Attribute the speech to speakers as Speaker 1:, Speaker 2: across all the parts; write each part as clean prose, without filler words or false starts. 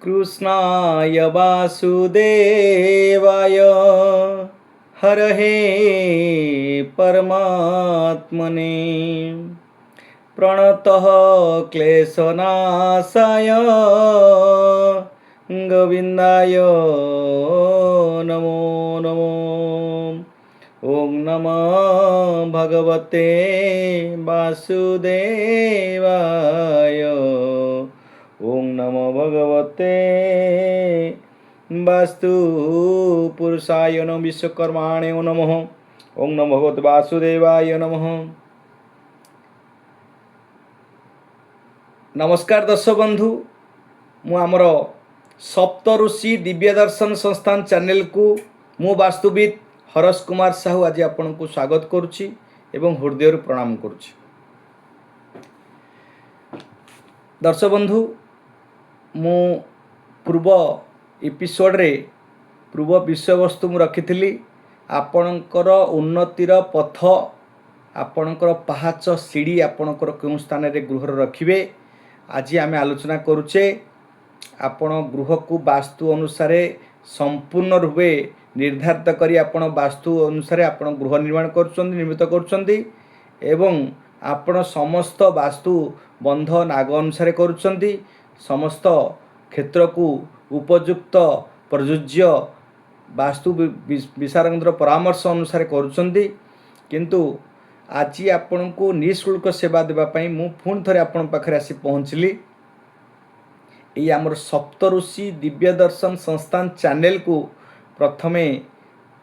Speaker 1: कृष्णाय वासुदेवाय हरहे परमात्मने प्रणतः क्लेशनाशाय गोविन्दाय नमो नमो। ओम नमः भगवते वासुदेवाय। ओम नमो भगवते वास्तु पुरुषाय नमः विश्वकर्माणे नमः। ओम नमो भगवते वासुदेवाय नमः। नमस्कार दर्शक बंधु, मु आमर सप्तऋषि दिव्य दर्शन संस्थान चैनल को मु वास्तुविद हरस कुमार साहू आज आपण को स्वागत करुच्ची एवं हृदय प्रणाम करुच्ची। दर्शक बंधु, मु पूर्व एपिसोड रे पूर्व विषय वस्तु मु रखी आपणकर उन्नतिर पथ आपणकर पहाच सीढ़ी आपणकर क्यों स्थान रे गृह रखिए। आज आम आलोचना करुचे आपण गृह को वास्तु अनुसार संपूर्ण रूपे निर्धारित करी आपण वास्तु अनुसार आपण गृह निर्माण निर्मित करुचंदी एवं आपण समस्त वास्तु बंध नाग अनुसार करुचंदी। समस्त क्षेत्र को उपयुक्त प्रयोज्य वास्तु विशारदर परामर्श अनुसार करुचंदी। किंतु आज आपण को निःशुल्क सेवा देवाई मु पुणी थे आपण पाखे आसी पहुँचली। ये आमर सप्तऋषि दिव्य दर्शन संस्थान चैनल को प्रथमे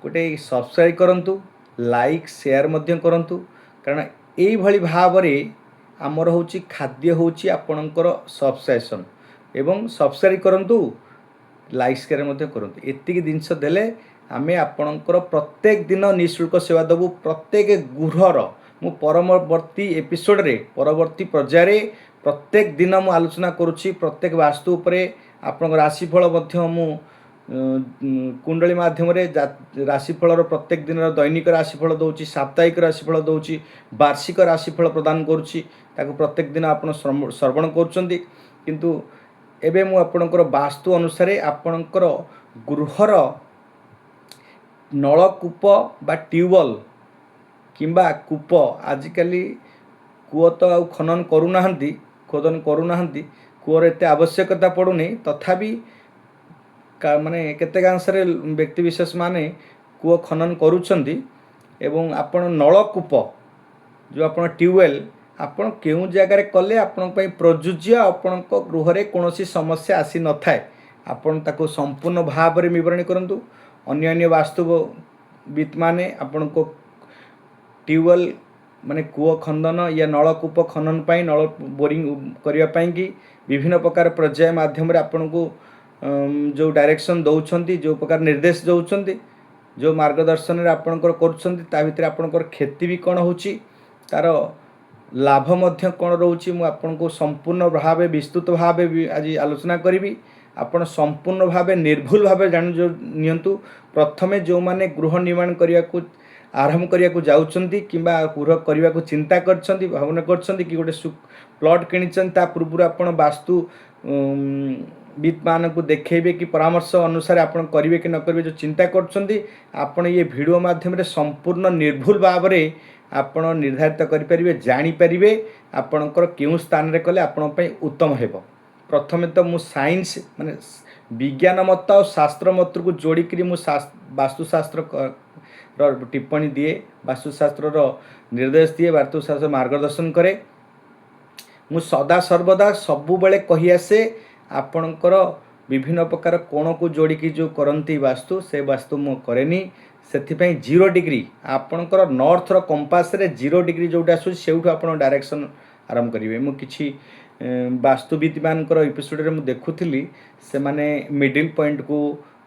Speaker 1: गोटे सब्सक्राइब करंतु, लाइक शेयर मध्य करंतु, कारण यही भली भाव रे आमर होची खाद्य होची आपणकर सब्सक्रिप्शन एवं सब्सक्राइब करंतु, लाइक शेयर मध्य करंतु। एतिक जिनस देले आमे आपणकर प्रत्येक दिन निःशुल्क सेवा देबू। प्रत्येक गृहर मु परवर्ती एपिसोड रे परवर्ती पर्याय रे प्रत्येक दिन मु आलोचना करुच्ची। प्रत्येक वास्तु उपरे आपन राशिफल मध्य मु कुंडली माध्यम रे राशिफल प्रत्येक दिन दैनिक राशिफल दौची, साप्ताहिक राशिफल दौची, वार्षिक राशिफल प्रदान करुच्ची। ताको प्रत्येक दिन आपण श्रवण करुचंदी। किंतु एबे मु आपणकर वास्तु अनुसार आपणकर गृहर नलकूप बा ट्यूबवेल किंबा कूप, आजिकल कूଅ तो आ खनन करूनाहांती, खोदन करूनाहांती, कूअर एते आवश्यकता पड़ुनी। तथापि माने केतेकांशरे व्यक्ति विशेष माने कूଅ खनन करूछंती एवं आपण नलकूप जो आपण ट्यूबवेल आपण केउ जगह रे कले आपण पई प्रयोज्य आपण को गृह रे कोनोसी समस्या आसी न थाए। आपण ताको संपूर्ण भाव रे विवरण करंतु। अन्य अन्य वास्तुविद माने आपण को ट्यूबवेल माने कूଅ खनन या नलकूप खनन पाई नल बोरिंग करिया पाई कि विभिन्न प्रकार पर्याय माध्यम रे आपण को जो डायरेक्शन दौरान, जो प्रकार निर्देश दौरान, जो मार्गदर्शन रे आपणकर करुछंती, ता भितर आपणकर खेती भी कौन होची, तार लाभ मध्य कौन रोची, मु आपनको संपूर्ण भाव विस्तृत भाव आज आलोचना करी। आपण संपूर्ण भाव निर्भुल भाव जान जो नियंतु। प्रथमे जो माने गृह निर्माण करिया को आरंभ करिया को जाउछंती किंबा गृह करिया को चिंता करछंती, भावना करछंती कि गोटे प्लॉट किनिछन, ता पूर्व आपण वास्तु विद मान को देखेबे कि परामर्श अनुसार आपण करिवे कि न करिवे जो चिंता करछंती, आपण ये वीडियो माध्यम रे संपूर्ण निर्भुल भाव रे आपण निर्धारित करि परिबे, जानि परिबे आपणकर केउ स्थान रे कले आपण पई उत्तम हेबो। प्रथमे तो मु साइंस माने विज्ञान मत और शास्त्र मत को जोड़ी करी मु वास्तुशास्त्र टिप्पणी दिए, वास्तुशास्त्र निर्देश दिए, वास्तुशास्त्र मार्गदर्शन करे। मु सदा सर्वदा सबु बेले कहि आसे आपणकर विभिन्न प्रकार कोण को जोड़ी की जो करंती वास्तु, से वास्तु मु करेनी। सेथिपई 0 डिग्री आपणकर नॉर्थ रो कंपास रे 0 डिग्री जोटा आसु सेउठु आपण डायरेक्शन आरंभ करिवे। मु किछि वास्तुविद मानकर एपिसोड रे मु देखुथिली, से माने मिडिल पॉइंट को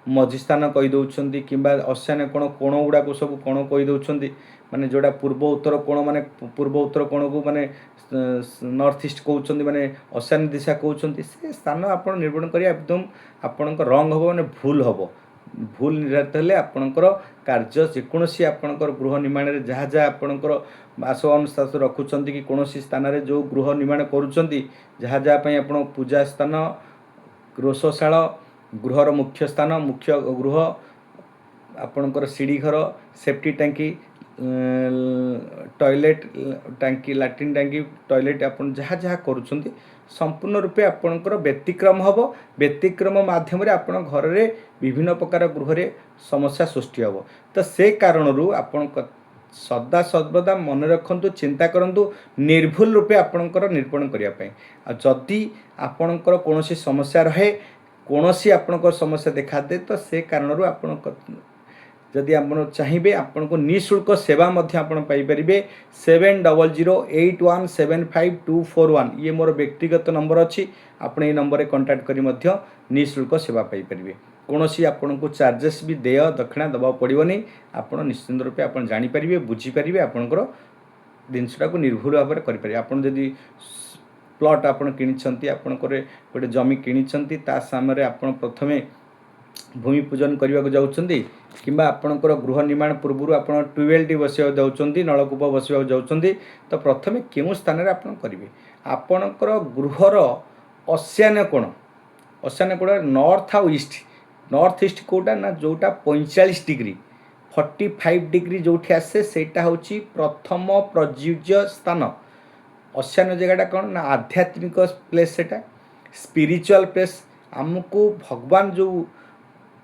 Speaker 1: मझी स्थान कहि दउछंती किंबा अशान्य कोण गुडा को सब कोण कहि दउछंती, माने जोड़ा पूर्व उत्तर कोण माने पूर्व उत्तर कोण को माने नॉर्थ ईस्ट कहउछंती, माने अशान्य दिशा कहउछंती। से स्थान आपण निर्माण करिया एकदम आपणक रंग हबो, माने भूल हबो। भूल निर्धारित हेले आपणकर कार्य जेकोसी आपणकर गृह निर्माण रे जहाँ जहाँ आपणकर बासवन रखुचंती कि कोनोसी स्थान रे जो गृह निर्माण करूचंती, जहाँ जहाँ पई आपण पूजा स्थान ରୋଷଶାଳ ଗୃହର ମୁଖ୍ୟ ସ୍ଥାନ ମୁଖ୍ୟ ଗୃହ ଆପଣଙ୍କର ସିଡ଼ି ଘର ସେଫ୍ଟି ଟାଙ୍କି टॉयलेट टांकी लाट्रिन टांकी टॉयलेट आपण जहाँ जहाँ करुँच संपूर्ण रूपे आपणकर व्यतिक्रम हम व्यतिक्रम मध्यम आपण घर में विभिन्न प्रकार गृह समस्या सृष्टि हम तो से कारण आपण सदा सर्वदा मन रखु चिंता करूँ निर्भुल रूपे आपणकर निरूपण करने जदि आपणकर कौन समस्या रहे कौन आपणकर समस्या देखा दे तो से कारण आपण जदि आप चाहिए आपन को निःशुल्क सेवा पाइपर 7008175241 ये मोर व्यक्तिगत नंबर अच्छी आप नंबर कांटेक्ट करी निःशुल्क सेवा पाइपर कौन सी आपन को चार्जेस भी देय दक्षिणा दबा पड़ोनी आप निश्चिंत रूपे आप जानीपर बुझीपारे आपंकर जिनसा को निर्भुल भाव में करेंगे आपड़ जदि प्लॉट आप कि आपंकर गोटे जमी कि सामने आप प्रथमे भूमि पूजन करने को जाऊँगी कि आपणकर गृह निर्माण पूर्व आप ट्यूबवेल बसवा जाऊँगी नलकूप बसवा जाऊँगी तो प्रथमे क्यों स्थान में आप करेंगे आपणकर गृहर ईशान्य कोण नॉर्थ आउ नॉर्थ ईस्ट कोटा ना जोटा 45 डिग्री 45 डिग्री जो आसे सेटा हूँ प्रथम प्रयोज्य स्थान ईशान्य जगहटा कौन ना आध्यात्मिक प्लेस सेटा स्पिरिचुअल प्लेस आमको भगवान जो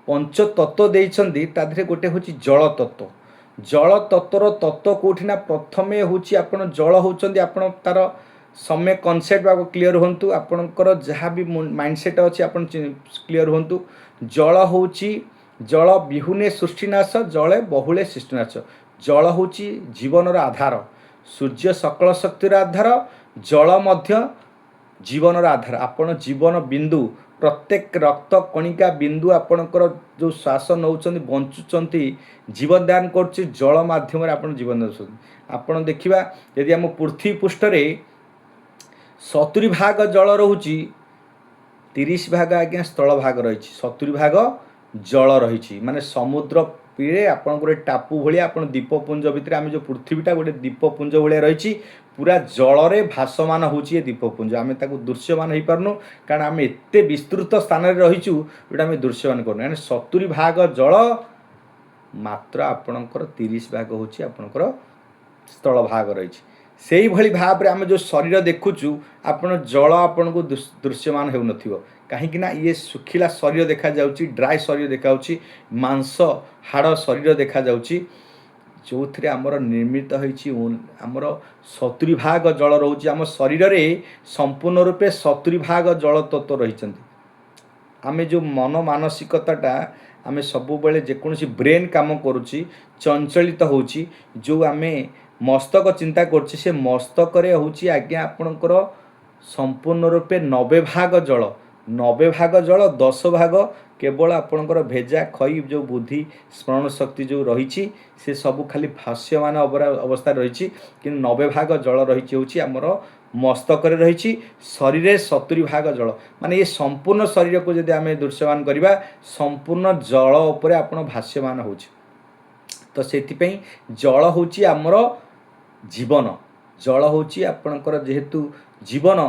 Speaker 1: पंच तत्व देइछंदी ताधरे गोटे हूँ जल तत्वर तत्व कौटिना प्रथमे हूँ आपन जल होउछंदी आपन तार समय कनसेप्ट बाको क्लियर होंतु आपनकर जहाँ भी माइंडसेट अच्छी आप क्लियर होंतु जल हूँ जल विहुने सृष्टिनाश जले बहुले सृष्टिनाश जल हूँ जीवनर आधार सूर्य सकल शक्तिर आधार जल मध्य जीवनर आधार आपण जीवन बिंदु प्रत्येक रक्त कणिका बिंदु आपणकर जो श्वास नौ बंचुंट जीवन दान कर जल मध्यम आप जीवन दे आपड़ देखा यदि आम पृथ्वी पृष्ठ 70 भाग जल रोची 30 भाग आज्ञा स्थल भाग रही 70 भाग जल रही माने समुद्र पीड़े आप गोटे टापू भाया आप दीपपुंज भितर आम जो पृथ्वीटा गोटे दीपपुंज भाया रही पूरा जल भासमान हो दीपपुंज आम दृश्यमान हो पार्नु कारण आम एत विस्तृत स्थान रहीचु जोटा आम दृश्यमान करूँ यानी 70 भाग जल मात्र आपणकर 30 भाग हूँ आपणकर स्थल भाग रही से भली भाव में आम जो शरीर देखुचु आपण जल आपण को दृश्यमान हो कहीं ये सुखिला शरीर देखा जाउची ड्राई शरीर देखा मांस हाड़ शरीर देखा जाउची जो थे आमर निर्मित होमर 70 भाग जल रोचे आम शरीर रे संपूर्ण रूपे 70 भाग जल तत्व रही आम जो मन मानसिकताटा आम सब बेले जेकोसी ब्रेन काम करुच्ची चंचलित होची जो आम मस्तक चिंता करछि से मस्तक हूँ आज्ञा आपणकर संपूर्ण रूपे 90 भाग जल 90 भाग जल 10 भाग केवल आपणकर भेजा खई जो बुद्धि स्मरण शक्ति जो रही से सब खाली भाष्यमान अवस्था रही कि 90 भाग जल रही हूँ आमर मस्तक रही शरीर 70 भाग जल माने ये संपूर्ण शरीर को जब आम दृश्यमान करवा संपूर्ण जल उपर आप भाष्यमान हो तो से जल हूँ आमर जीवन जल हूँ आपणकर जेहेतु जीवन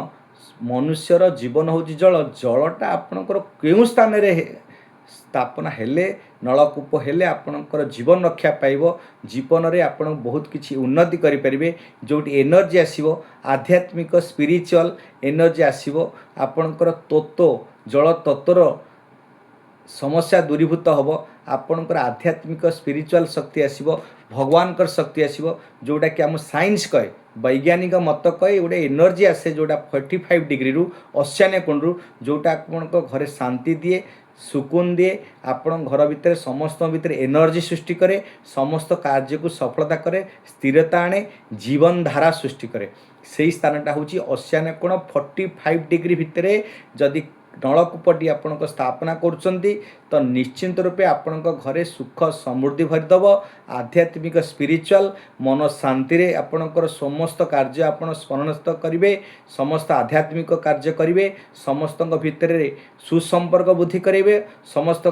Speaker 1: मनुष्यर जीवन हूँ जल जलटा आपणकर केउं स्थान रे स्थापना हेले नलकूप हेले आपणकर जीवन रक्षा पाइब जीवन रे आपण बहुत किछि उन्नति करि परिबे जोटी एनर्जी आसीबो आध्यात्मिक स्पिरिचुअल एनर्जी आसीबो आपणकर तत्व जल तत्वर समस्या दूरीभूत हम आपणकर आध्यात्मिक स्पिरिचुअल शक्ति आसीबो भगवानकर शक्ति आसीबो जोटा कि आम साइंस कहे वैज्ञानिक मत कहे गोटे एनर्जी आसे जोटा 45 डिग्री रु ईशान्य कोण रु जोटा आपणक घरे शांति दिए सुकून दिए आपण घर भितर समस्त भितर एनर्जी सृष्टि करे समस्त कार्य को सफलता करे स्थिरता आने जीवन धारा सृष्टि करे से स्थानटा हूँ ईशान्य कोण 45 डिग्री भितर जदि नलकूपटी आपण स्थापना करुँच तो निश्चिंत रूपे आपण घरे सुख समृद्धि भरीदब आध्यात्मिक स्पिरिचुअल मन शांति रे आपणकर समस्त कार्य आपण स्मरणस्थ करेंगे समस्त आध्यात्मिक कार्य करेंगे समस्त भितर सुसंपर्क बुद्धि करेंगे समस्त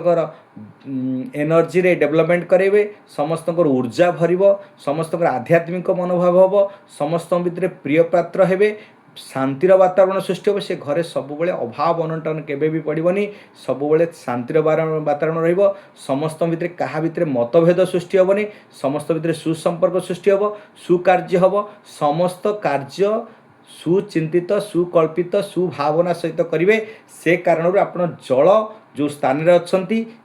Speaker 1: एनर्जी रे डेवलपमेंट करेंगे समस्त ऊर्जा भरब समस्त आध्यात्मिक मनोभाव हम समस्त भितर प्रिय पात्र हेबे शांतिर वातावरण सृष्टि हे से घरे सबुबले अभाव अनटन केबे भी पड़ोनी सबुबले शांतिर वातावरण रहिबो समस्त भितर क्या भितर मतभेद सृष्टि हेनी समस्त भितर सुसंपर्क सृष्टि हे सुकार्य हम समस्त कार्य सुचिंतित सुकल्पित सुभावना सहित करेंगे से कारण आप जल जो स्थान में अच्छा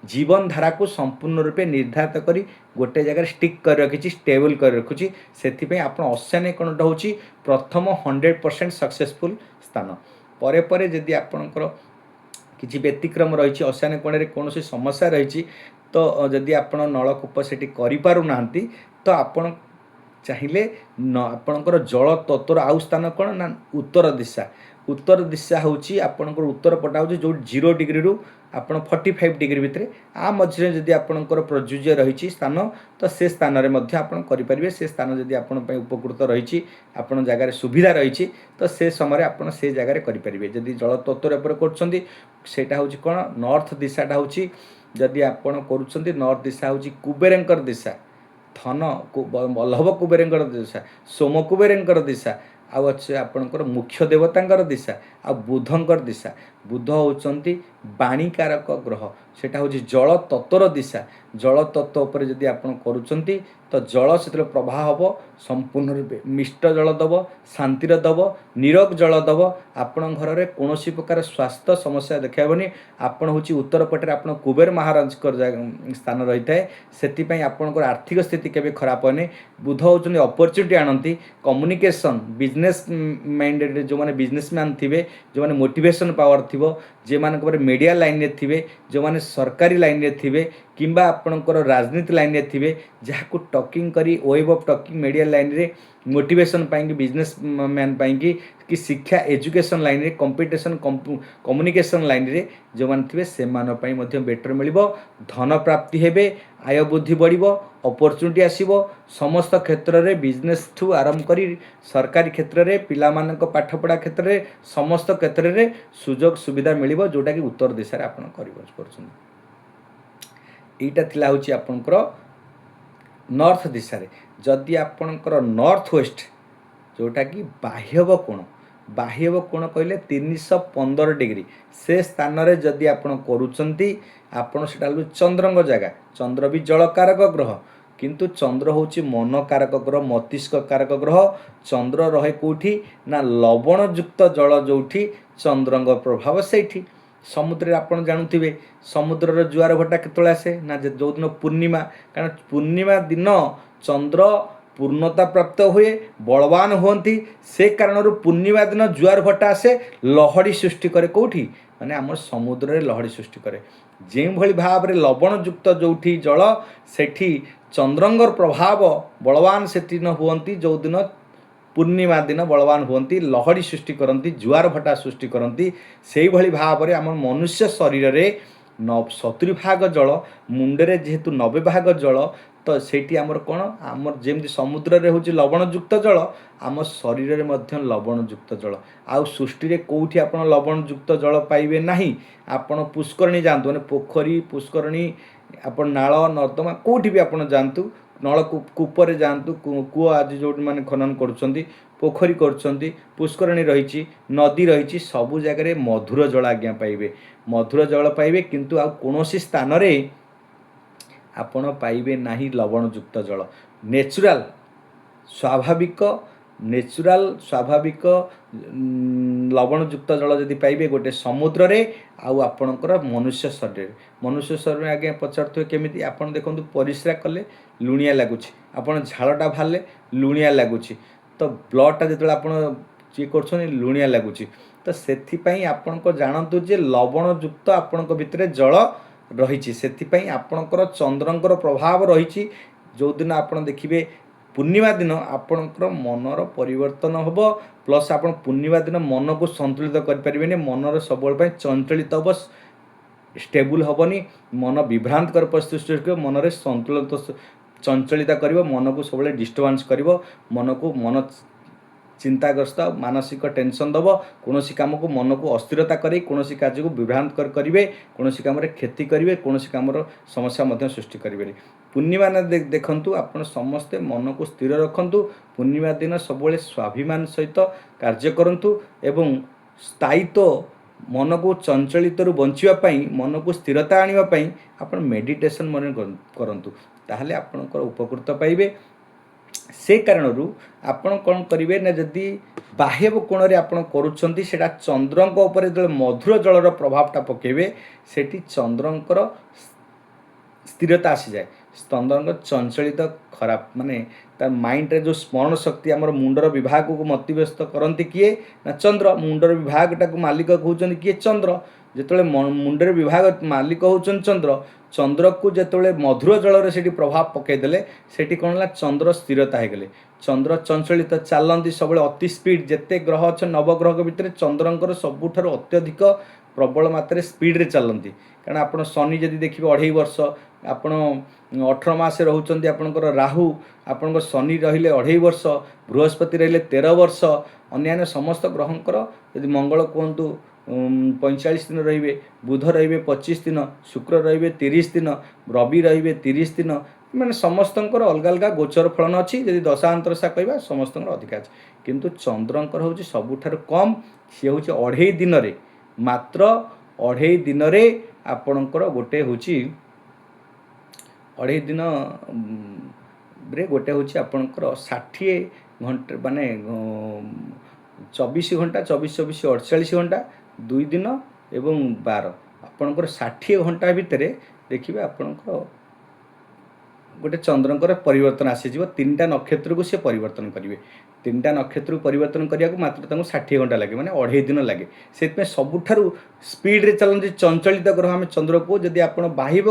Speaker 1: जीवन धारा को संपूर्ण रूपे निर्धारित करी गोटे जगह स्टिक कर रखी स्टेबल कर रखुची से आप अश्यानी कोणटा हूँ प्रथम 100% सक्सेसफुल स्थान परे परे जदि आपणकर किसी व्यतिक्रम रही अश्यानी कोण में कौन समस्या रही तो जदि आप नलकूप से करना तो आपण चाहिए आपणकर जल तत्वर आउ स्थान कौन ना उत्तर दिशा हूँ आपणकर उत्तर पटा हूँ जो 0 डिग्री रु आप 45 डिग्री भितर आ मझे जदि आपणकर प्रयोज्य रही स्थान तो से स्थान में करें से स्थान जदि आपण उपकृत रही आप जगार सुविधा रही तो से समय आप से जगार करेंगे जदि जल तत्वर करटा हूँ कौन नॉर्थ दिशाटा हूँ जदि आप नॉर्थ दिशा हूँ कुबेरंकर दिशा धन वल्लभ कुबेरंकर दिशा सोम कुबेरंकर दिशा आउ अच्छे आपणकर मुख्य देवतांकर दिशा आ बुधंकर दिशा बुध होचंती बाणीकारक ग्रह सेटा हूँ जल तत्वर दिशा जल तत्व उपर जदि आपण करूचंती तो जल से प्रवाह हम संपूर्ण रूपे मिष्ट जल दब शांतिर दब निरग जल दब आपण घर में कौन प्रकार स्वास्थ्य समस्या देखाबनी आपण हूँ उत्तर पटे आप कुबेर महाराज स्थान रही है से आपंकर आर्थिक स्थिति केवे खराब होनी बुध होती अपरच्युनिटी आनती कम्युनिकेशन बिजनेस माइंडेड जो मैंने बिजनेसमैन थे जो मैंने मोटिवेशन पावर थी जे मान मीडिया लाइन में थे जो मैंने सरकारी लाइन में थे किंबा आपणकर राजनीति लाइन में थे जहाँ टॉकिंग करी web of talking media line रे मोटिवेशन पाएंगे बिजनेस मैन पाएंगे कि शिक्षा एजुकेशन लाइन रे कंपटीशन कम्युनिकेशन लाइन रे जो मान थे से बेटर मिल धन प्राप्ति हेबे आय बुद्धि बढ़िबो अपॉर्चुनिटी आसीबो समस्त क्षेत्र में बिजनेस ठू आरंभ करी सरकारी क्षेत्र में पिला मानक पाठ पढ़ा क्षेत्र में समस्त क्षेत्र में सुजोग सुविधा मिलिबो जोटा कि उत्तर दिशा रे आपण करि एटा थिला होची आपनकर नॉर्थ दिशा रे जदि आपणकर नॉर्थ वेस्ट जोटा कि बाह्य कोण कहले 315 डिग्री से स्थान रे जदि आपण करूचंती आपण सेटा चंद्रंग जगह चंद्र भी जलकारक ग्रह किंतु चंद्र होची मन कारक ग्रह मस्तिष्क कारक ग्रह चंद्र रहे कोठी ना लवण युक्त जल जोठी चंद्रंग प्रभाव सेठी समुद्र आपन जानुथिबे समुद्र जुआर भटा केतळे आसे ना जो दिन पूर्णिमा कारण पूर्णिमा दिन चंद्र पूर्णता प्राप्त हुए बलवान होती से कारण पूर्णिमा दिन जुआर भटा आसे लहड़ी सृष्टि करे कौटी माने आम समुद्र रे लहड़ी सृष्टि करे जे भली भाव रे लवण युक्त जोठी जल सेठी चंद्रंगर प्रभाव बलवान से दिन हुअंती जो दिन पूर्णिमा दिन बलवान हुअंती लहड़ी सृष्टि करती जुआर भटा सृष्टि करती से भली भाव रे आम मनुष्य शरीर रे 70 भाग जल मुंडरे जेहेतु 90 भाग जल तो सेठी आमर कौन आमर जेमती समुद्र रे होची लवण युक्त जल आम शरीर रे मध्य लवण युक्त जल आउ सृष्टि रे कोठी आपण लवण युक्त जल पाइबे नाही आपण पुष्करणी जानतु माने पोखरी पुष्करणी आपण नाळ नर्दमा कोठी भी आपण जानतु नलकूपर जातु कूଅ आज जो मैंने खनन कर पोखरी कर पुष्करणी रही नदी रही सबु जगह मधुर जल आज्ञा पाइबे मधुर जल पाइबे किंतु आ कौनसी स्थान रे आपण पाइबे नाही लवण युक्त जल नेचुराल स्वाभाविक लवण युक्त जल जदि पाइबे गोटे समुद्र रे आउ आपणकर मनुष्य शरीर में आगे पचार केमी आपन देखो परिश्रा कले लुणिया लगुच आपन झालटा बाहर लुणिया लगुच तो ब्लडटा जो आप कर लुणिया लगुच तो से आपण जानतु जे लवण युक्त आपण भितर जल रही से आपणकर चंद्रंकर प्रभाव रही जो दिन आप देखिए पूर्णिमा दिन आपणकर मनर परिवर्तन हम प्लस आप पूर्णिमा दिन मन को संतुलित करें मनर सब चंचलित हम स्टेबल हेनी मन विभ्रांत कर परिस्थिति मन संतुलित चंचलित कर मन को सब डिस्टर्बांस कर मन को मन चिंताग्रस्त मानसिक टेंशन दब कौन काम को मन को अस्थिरता कर कौन कार्य को विभ्रांत करेंगे कौन काम क्षति करेंगे कौन काम समस्या सृष्टि करेंगे पूर्णिमा देखु आप समस्ते मन को स्थिर रखु पूर्णिमा दिन सब स्वाभिमान सहित कार्य करूँ एवं स्थायित्व मन को चंचलित बचापी मन को स्थिरता आने आप मेडिटेशन मन करूँ ताहले आपणकर उपकृत पाइबे से कारणरू आपण कौन करेंगे ना जदि बाह्य कोण आप करुँच सेटा चंद्रक उपर जो मधुर जलर प्रभावटा पकेबे सेठी चंद्रकर स्थिरता आसी जाए चंद्रक चंचलित खराब माने तार माइंड रे जो स्मरण शक्ति आमर मुंडर विभाग को मतिव्यस्त करती किए ना चंद्र मुंडर विभागटा को मालिक कहते किए चंद्र जिते मुंडर विभाग मालिक होचन चंद्र चंद्र को जिते मधुर जल से प्रभाव पकईदे से कौन चंद्र स्थिरता हो गले चंद्र चंचलित चलती सब अति स्पीड जिते ग्रह अच्छे नवग्रह भितर चंद्रंकर सबुठ अत्यधिक प्रबल मात्रा स्पीड रे चलती कारण आप शनि जदि देखिए 2.5 वर्ष आपण 18 मास रोचंती आपणकर राहु आपणकर शनि रहिले 2.5 वर्ष बृहस्पति रहिले 13 वर्ष अन्य समस्त ग्रहंकर यदि मंगल कहतु 45 दिन रे बुध रे 25 दिन शुक्र रे 30 दिन रवि रे 30 दिन मैंने समस्त अलग अलग गोचर फलन अच्छी जदि दशांतरसा कहवा समस्त अधिका अच्छे किंतु चंद्रंकर हूँ सबुठ कम सी हूँ 2.5 दिन रे मात्र 2.5 दिन रे आपणकर गोटे हूँ 2.5 दिन रे गोटे हूँ आपणकर 60 घंटा माने 24 घंटा 24 48 घंटा 2 दिन एवं 12 आपणकर 60 घंटा भितर देखिए आपणकर गोटे चंद्रंकर परिवर्तन आसीज 3टा नक्षत्र को सी परिवर्तन करेंगे 3टा नक्षत्र को परिवर्तन करने को मात्र 60 घंटा लगे माने 2.5 दिन लगे से सबुठारु स्पीड रे चलती चंचलित ग्रह आम चंद्र को जदि आप बाह्य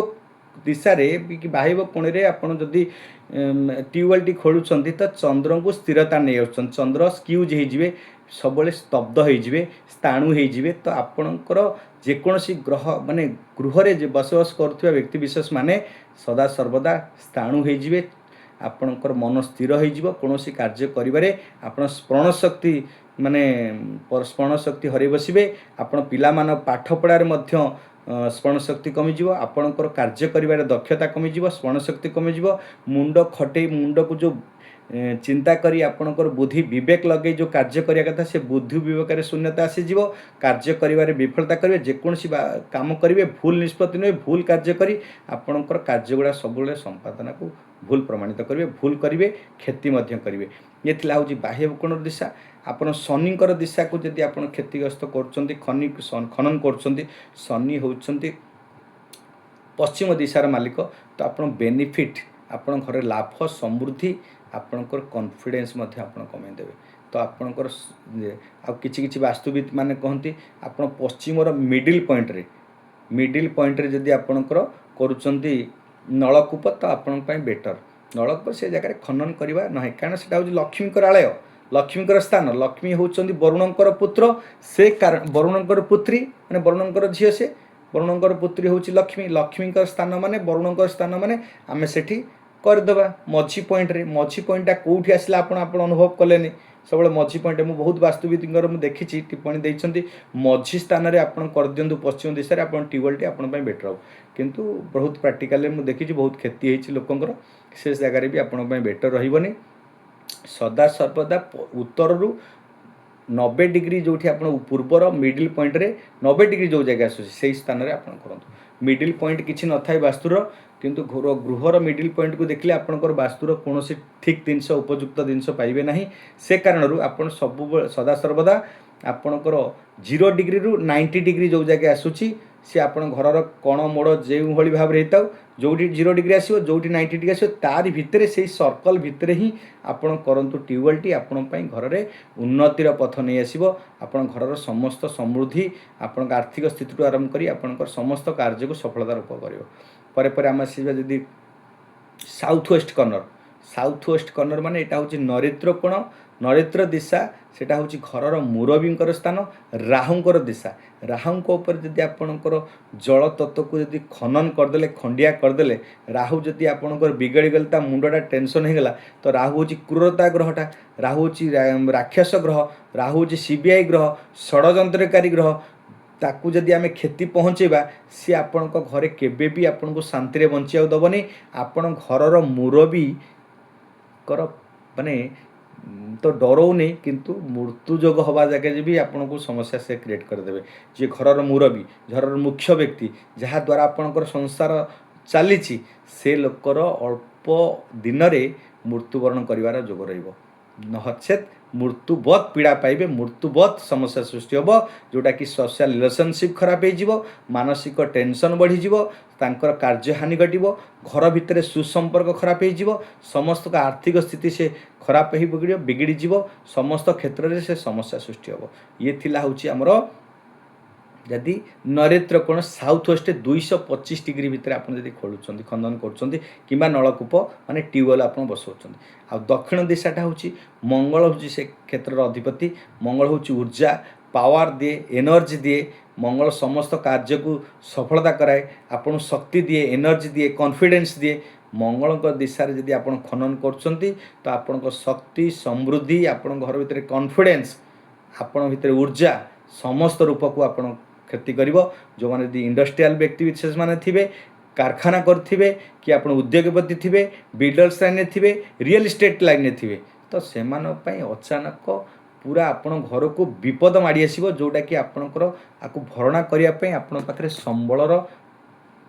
Speaker 1: दिशा रे कि बाह्य कोण रे आपण जदि ट्यूबवेल टी खोलुछंती तो चंद्र को स्थिरता नहीं आछन चंद्र स्क्यूज हो सब स्तब्ध हो स्थाणु हो तो आपणकर जेकोसी ग्रह माने गृह रे बसवास करुवा व्यक्ति विशेष माने सदा सर्वदा स्थाणु हो आपणकर मन स्थिर हो कौन कार्य करिबारे आपण स्मरण शक्ति माने स्मरण शक्ति हरि बसिबे आपण पिला मान पाठ पढ़ारे मध्य स्मरण शक्ति कमिज आपणकर कार्य करिबारे दक्षता कमिज स्मरण शक्ति कमिज मुंड खटे मुंड को जो चिंता करी आपणकर बुद्धि विवेक लगे जो कार्य करिया कथा से बुद्धि विवेक शून्यता आसीज कार्य करिबारे विफलता करेंगे जेकोसी काम करेंगे भूल निष्पत्ति नुहे भूल कार्य करी आपणकर कार्य गुड़ा सब संपादना को भूल प्रमाणित करेंगे भूल करेंगे क्षति करेंगे ये हूँ बाह्य कोण दिशा आपन शनिकर दिशा को जदि आप क्षतिग्रस्त कर खनन कर शनि होती पश्चिम दिशार मालिक तो आप बेनिफिट आपण घर लाभ समृद्धि आपणकर कॉन्फिडेंस कमेदेवे तो आपणकर किछि वास्तुविद माने कहती आप पश्चिमर मिडिल पॉइंट रे जदि आपणकर करुचंती नलकूप तो आपण बेटर नलकूप से जगह खनन करवा ना कारण से लक्ष्मीकर आलय लक्ष्मीकर स्थान लक्ष्मी होउचंती वरुणकर पुत्र से कारण वरुणकर पुत्री माने वरुणकर झील से वरुणकर पुत्री होउची लक्ष्मी लक्ष्मीकर स्थान माने वरुणकर स्थान माने आमे सेठी करदेवा मझी पॉइंटा कौटी आसला आपण अनुभव कले सब मझी पॉइंट मुझे बहुत वास्तुविदर मुझे देखी टिप्पणी देती मझी स्थान में आप कर दिंतु पश्चिम दिशा आप ट्यूबवेल टी आपंपाई बेटर हो किंतु बहुत प्राक्टिकाली मुझे देखी बहुत क्षति होती लोकंर से जगार भी आपंपाई बेटर रही सदा सर्वदा उत्तर रु 90 डिग्री जो आप पूर्वर मिडिल पॉइंट रे 90 डिग्री जो जगह आसूँ से स्थान में आप करूँ मिडिल पॉइंट किसी न था वास्तुर किंतु गृहर मिडिल पॉइंट को देखले आपणकर वास्तुर कौन ठीक जिनस उपयुक्त जिनस पाइबे नहीं से कारण आप सब सदा सर्वदा आपणकर 0 डिग्री रु 90 डिग्री जो जगह आसूची सी आप घर कण मोड़ जो भाई भाव में होता जो 0 डिग्री आसो जो 90 डिग्री आसो तार भितर से सर्कल भितर ही आपण करंतु ट्यूबवेल टी आपण घर में उन्नतिर पथ नहीं आसो आपण घर समस्त समृद्धि आपण आर्थिक स्थिति आरंभ करी आपणकर समस्त कार्य को सफलता रूप कर पर आम आसवा जदि साउथ वेस्ट कॉर्नर माने यहाँ हूँ नरेंद्र कोण नरेत्र दिशा सेटा होची घरर मुरबींकर स्थान राहुंकर दिशा राहुंक उपर जदि आपणकर जल तत्व को जदि खनन करदेले खंडिया करदेले राहु जदि आपणकर बिगड़ी गले ता मुंडटा टेंशन हो गला तो राहु होची क्रूरता ग्रहटा राहु होची राक्षस ग्रह राहु होची सीबीआई ग्रह षडयंत्रकारी ग्रह ताकू जदि आमे क्षति पहुँचेबा सी आपण घरे केबे भी आपन को शांति रे बंचिया दबनी आपण घरर मुरबी कर माने तो डरौनी किंतु मृत्यु जोग हवा जगह भी आपन को समस्या से क्रिएट करदेवे जे घरर मुरबी घरर मुख्य व्यक्ति जहाँ द्वारा आपणकर संसार चली से लोकर अल्प दिन में मृत्युवरण कर जोग रहिबो नचेत मृत्युवत पीड़ा पाइबे मृत्युवत समस्या सृष्टि हम जोटा कि सोशल रिलेशनशिप खराब हो मानसिक टेंशन बढ़ी तांकर कार्यहानि घटो घर भितर सुसंपर्क खराब हो समस्त आर्थिक स्थिति से खराब हो बिगड़ी समस्त क्षेत्र में से समस्या सृष्टि हम ये थिला होची हमर जदि नरेत्र कोण साउथ वेस्ट 225 डिग्री भितर आप खोलुंट खनन कर नलकूप माने ट्यूबवेल आप बसाऊँ आ दक्षिण दिशाटा हूँ मंगल हूँ से क्षेत्र अधिपति मंगल हूँ ऊर्जा पावर दिए एनर्जी दिए मंगल समस्त कार्य को सफलता कराए आपन शक्ति दिए एनर्जी दिए कॉन्फिडेंस दिए मंगल दिशा जदि आप खनन कर तो आपण शक्ति समृद्धि आपण घर भितर कॉन्फिडेंस आपण भितर ऊर्जा समस्त रूप को आपण क्षति कर जो मैंने यदि इंडस्ट्रियल व्यक्ति विशेष माने थे कारखाना करेंगे कि आप उद्योगपति थे बिल्डर्स लाइन में थे रियल इस्टेट लाइन में थे तो से अचानक पूरा आपण घर को विपद माड़ी आसो जोटा कि आपणकर आपको भरणा करने आपण पाखे संबलर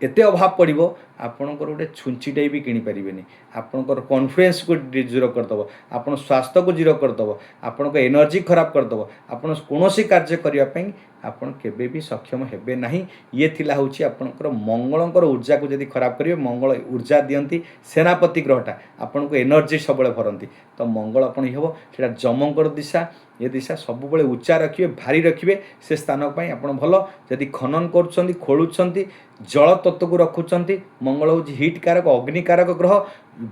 Speaker 1: एते अभाव पड़ो आपणकर गोटे छुंचीटे भी किनी पारे आपणकर कॉन्फिडेंस को जीरो करदेव आप स्वास्थ्य को जीरो करदेव आपण एनर्जी खराब करदेव आपड़ कौन कार्य करने आपन केबे भी सक्षम हेबे नहीं ये थिला होची आपनकर मंगलंकर ऊर्जा को यदि खराब करिवे मंगल ऊर्जा दियंती सेनापति ग्रहटा आपन को एनर्जी सबले भरंती तो मंगल अपन हेबो सेटा जमंकर दिशा ये दिशा सब बेले उच्चा रखिए भारी रखिए से स्थान पर आपन भल यदि खनन करुछंती खोलुछंती जल तत्व को रखुछंती मंगल होची हीट कारक अग्नि कारक ग्रह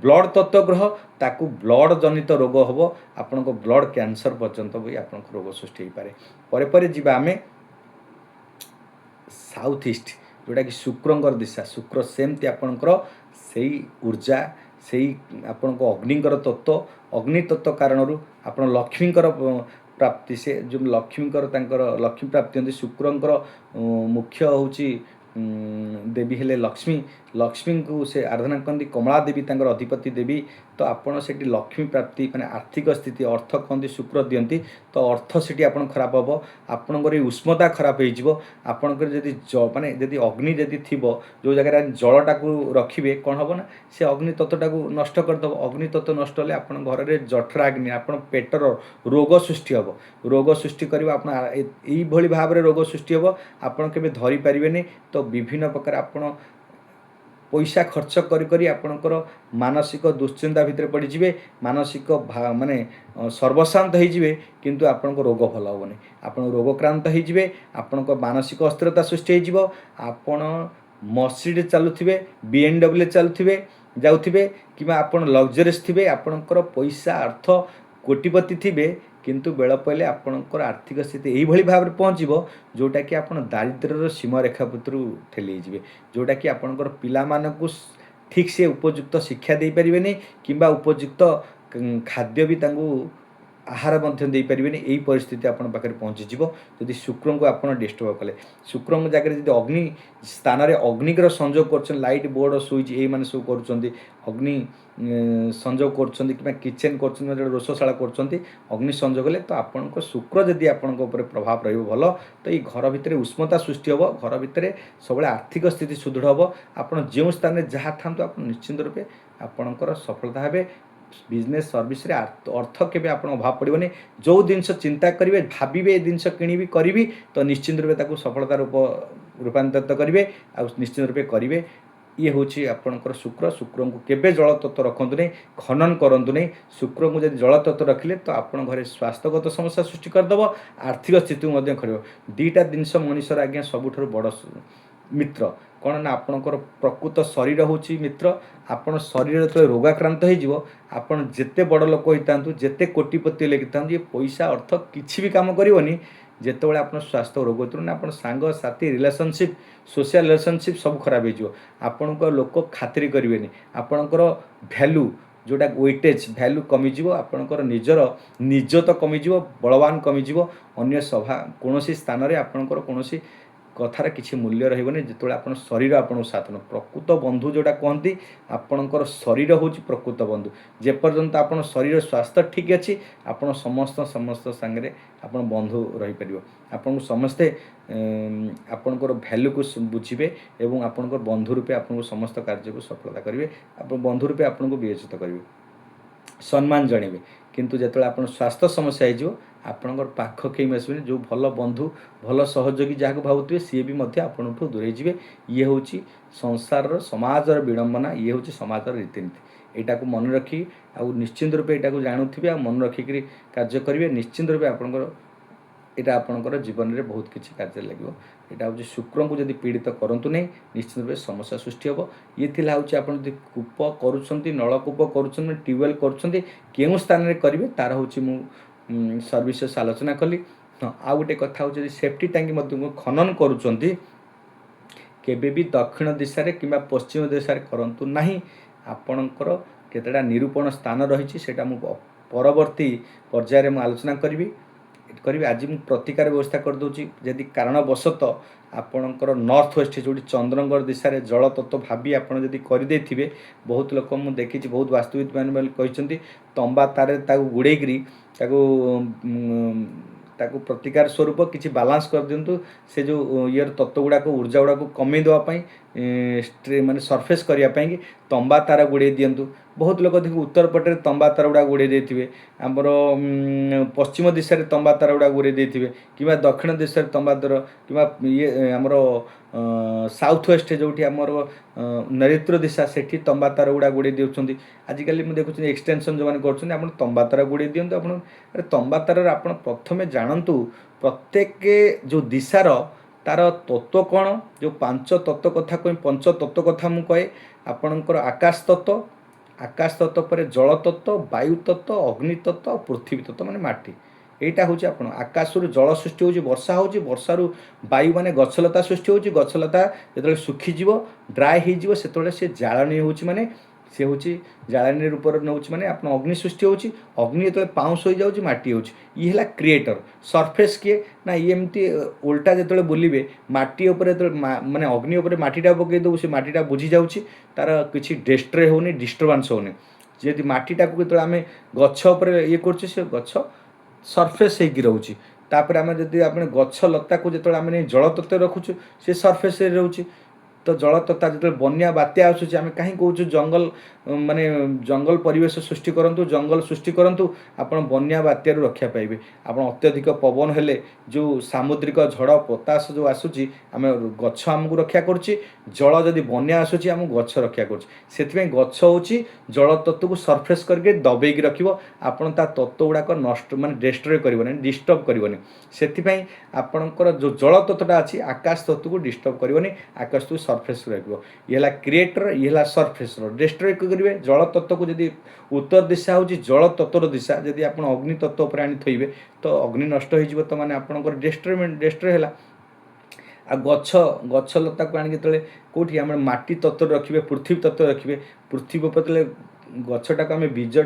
Speaker 1: ब्लड तत्व ग्रह ताकू ब्लड जनित रोग हम आपण ब्लड कैंसर पर्यंत भी आपण रोग सृष्टि हो पारे परे परे जीवा आमे साउथ ईस्ट जोटा कि शुक्रंकर दिशा शुक्र सेमती आपणकर से ऊर्जा से आपण अग्निकर तत्व अग्नि तत्व कारण आपण लक्ष्मीकर प्राप्ति से जो लक्ष्मीकर लक्ष्मी प्राप्ति होती शुक्रंकर मुख्य होची देवी हेले लक्ष्मी लक्ष्मी को से आराधना करती कमला देवी तांकर अधिपति देवी तो आपड़ से लक्ष्मी प्राप्ति माने आर्थिक स्थिति अर्थ कहते शुक्र दियंती तो अर्थ से आपन खराब हम आपणकर उष्मता खराब होपणकर जदि माने जदि अग्नि जदि थी जो जगह जलटा को रखिए कौन हम ना से अग्नि तत्वटा को नष्ट करदेव अग्नि तत्व नष्ट हेल्ले आप घर में जठरा अग्नि आप पेटर रोग सृष्टि हम रोग सृष्टि कर भाव में रोग सृष्टि हम आपड़ के धरी पारे तो विभिन्न प्रकार आपण पैसा खर्च करी आपणकर मानसिक दुश्चिंता भितर पड़े मानसिक माने सर्वशांत होइजिवे किंतु आपणको रोग भल हेबनी आपण रोगक्रांत होइजिवे आपणको मानसिक अस्थिरता सृष्टि होइजिवो आपण मर्सिडीज चलुथिबे BMW चलुथिबे जाउथिबे किबा आपण लग्जरियस थिबे आपणकर पैसा अर्थ कोटिपति थिबे किंतु बेल पहले आपणकर आर्थिक स्थिति यही भाव में पहुँचो जोटा कि आप दारिद्र्यर सीमारेखा भितर ठेली जाए जोटा कि आपणकर पिला मानकु ठीक से उपयुक्त शिक्षा दे पारे कि उपयुक्त खाद्य भी आहार दे पारे यही परिस्थिति आपन पाखे पहुँचीज जदि शुक्र को आप डिस्टर्ब कले शुक्र जगह जब अग्नि स्थान में अग्निकर संजोग कर लाइट बोर्ड स्विच ये मैंने सब कर अग्नि संजोग कर किचेन कर रोषशाला कर अग्नि संजोग हेल्ले तो आपण शुक्र जदि आपण प्रभाव रहा तो ये घर भितर उष्मता सृष्टि हम घर भितर सब आर्थिक स्थिति सुदृढ़ हम आप जो स्थान में जहाँ था आप निश्चिंत रूपे आपणकर सफलता हे बिजनेस सर्विस रे अर्थ केबे आपण अभाव पड़ोनी जो जिनस चिंता करेंगे भावे जिनस किणी करी तो निश्चिंत रूपे सफलता रूपांतरित करेंगे आ निश्चित रूपे करेंगे ये हूँ आपणकर शुक्र शुक्र को केबे जल तत्व रखतु नहीं खनन करतु नहीं शुक्र को जब जल तत्व रखिले तो आप घरे स्वास्थ्यगत समस्या सृष्टि करदेव आर्थिक स्थिति खर दीटा जिनस मनीषर आज्ञा सबुठ बड़ मित्र कौन ना आपणकर प्रकृत शरीर हूँ मित्र आपण शरीर जो रोगाक्रांत हो आपण जिते बड़ लोक होता जिते कोटिपति लेखि था ये पैसा अर्थ किसी भी काम करनी जितेबाला आप स्वास्थ्य रोग होते आप सांग साथी रिलेशनशिप सोशल रिलेशनशिप सब खराब हो आपण लोक खातिर करेंगे आपणकर भैल्यू जोटा वेटेज भैल्यू कमिज आपणकर निजर निजत कमिज बलवान कमिज अन्य सभा कौन स्थान में आपणकर कौन कथार किसी मूल्य रही जिते आप शरीर आपको साथ न प्रकृत बंधु जोटा कहती आपणकर शरीर हूँ प्रकृत बंधु जेपर्यंत आप शरीर स्वास्थ्य ठीक अच्छी आप समस्त समस्त सांगे आप बंधु रहीपर आपन समस्ते आपणकर भैल्यू को बुझे और आपणकर बंधु रूपे आपको समस्त कार्य को सफलता करेंगे आप बंधु रूपे आपको विवेचित करेंगे सम्मान जणवे किंतु जो आप स्वास्थ्य समस्या हो आपणकर पाख कहीं आसबे जो भल बंधु भल सहयोगी जहाँ भावुए सी भी आपठू दूरे जाए ये हूँ संसार समाजर विडंबना ये हूँ समाजर रीतिनीति यहाँ को मन रखी आउ निश्चिंत रूपे यहाँ जानूे आ मन रखिक कार्य करेंगे निश्चिंत रूपे आपणकर यहाँ आपणकर जीवन में बहुत किसी कार्य लगे यहाँ हूँ शुक्र को जब पीड़ित करूँ नहीं निश्चित रूप समस्या सृष्टि हम ये हूँ आप कूप कर नलकूप कर ट्यूबवेल कर स्थान में करेंगे तार हूँ सर्विसेस आलोचना कली हाँ आ गोटे कथा हूँ सेफ्टी टांकी खनन करुँच केबे भी दक्षिण दिशा कि पश्चिम दिशा करंतु नहीं आपणकर केतेटा निरूपण स्थान रही से परवर्ती पर्यायर में आलोचना करी आज मुझे प्रतिकार व्यवस्था करदे जदि कारणवशत आपणकर नॉर्थ वेस्ट जो चंद्रनगर दिशा रे जल तत्व भावी आपड़ जदि करदे बहुत लोक मुझे देखी बहुत वास्तुविद मैंने कहते तंबा तारे गुड़ेकरी ताकू प्रतिकार स्वरूप किसी बालांस कर दिंतु से जो ये तत्व गुड़ाक ऊर्जा गुड़ाक कमे देवाई माने सरफेस करने तंबा तार गुड़े दिंतु बहुत लोग देखो उत्तर पटे तंबा तार गुड़ा गुड़े देते आमर पश्चिम दिशा तंबा तार गुड़ा गुड़े देते कि दक्षिण दिशा तंबा तार कि ये आमर साउथ वेस्ट जो आमर नैऋत्य दिशा से तंबा तार गुड़ा गुड़े देउछंती आजिकल मुझे देखुँ एक्सटेंशन जो मैंने कर तंबा तार गुड़े दिंतु आप तंबा तार आप प्रथमे जानतु प्रत्येक जो दिशार तार तत्व कौन जो पांच तत्व कथा कह पंच तत्व कथा मुझे कहे आपणकर आकाश तत्व पर जल तत्व वायु तत्व अग्नि तत्व पृथ्वी तत्व माने माटी यहाँ हूँ आप आकाश जल सृष्टि हो वर्षा हो वर्षारू वायु माने गछलता सृष्टि हो गछलता जो सुखीज ड्राए हो से जालनी हूँ माने सी हूँ जालनी रूप नौ माने आप अग्नि सृष्टि हो अग्नि जो पाउंस हो जाऊँ माटी हो ये क्रिएटर सरफेस किए ना ये एमती उल्टा जो बुलिबे माटी माने अग्नि उपर माटीटा पकई दो से माटीटा बुझी जाऊँगी तार किसी डिस्ट्रय होनी डिस्टर्बांस होनी जदि माटीटा को जो आम गछ ये कर गछ सरफेस हो रोचे तापर आम जब आप गछ लता को जो आम जल तत्व रखुचु से सरफेस रोचे तो जल तत्व जो बन्या बात्या आसूँ आम कहीं कौच जंगल माने जंगल परिवेश सृष्टि करूँ जंगल सृष्टि करूँ आप बन्या बात्यार रक्षा पाइबे आप अत्यधिक पवन हेले जो सामुद्रिक झड़ पतास जो आसूँ आम गछ आमको रक्षा करुच्ची जल जदि बन्या आसूँ आम गछ रक्षा करुच्ची गछ हूँ जल तत्व को सरफेस करके दबेक रखिब आपन ता तत्व गुड़ाक नष्ट माने डिस्ट्रय करबनी डिस्टर्ब करबनी से आपणकर जो जल तत्वटा अच्छी आकाश तत्व को डिस्टर्ब करबनी आकाश तो सरफेस रखिब ये क्रिएटर ये सरफेस डिस्ट्रय करेंगे जल तत्व को जदि उत्तर दिशा हूँ जल तत्वर दिशा जदि आप अग्नि तत्व पर आनी थोइबे तो अग्नि नष्ट हो तो माने आपणकर डिस्ट्रय है आ गछ गछ लता को आनिक जो कौटी आम माटी तत्व रखिए पृथ्वी तत्व रखिए पृथ्वी पर जो गछटा को आम बीज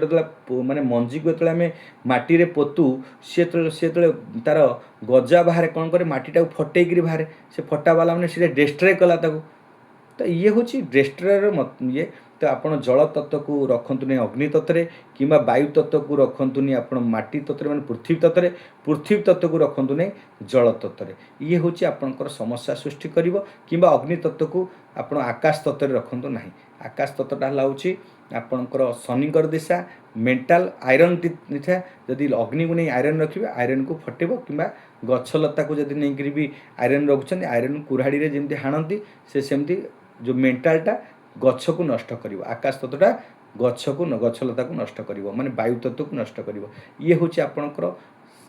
Speaker 1: माने मंजी को जो आम माटी पोतु सी जो तार गजा बाहर कौन करे माटीटा फटेक बाहर से फटा वाला मैंने सी डिस्ट्रय कला तो ये हूँ डिस्ट्रयर ये तो आप जल तत्व को रखतु नहीं अग्नि तत्व कि वायु तत्व को रखतु नहीं आप माटी तत्व मैंने पृथ्वी तत्व को रखतु नहीं जल तत्व ये हूँ आपंकर समस्या सृष्टि कर कि अग्नि तत्व को आप आकाश तत्व रखतु ना आकाश तत्वटा हूँ आपणकर शनिकर दिशा मेंटाल आयरन दिशा जदि अग्नि को नहीं आयरन रखिए आयरन को फटेब कि गछलता को जब नहीं भी आयरन रखुच्च आयरन कुराड़ी जमी हाणती से सेमती जो मेंटालटा गछ को नष्ट कर आकाश तत्वटा गछ को गछलता को नष्ट कर माने वायु तत्व को नष्ट कर ये हूँ आपणकर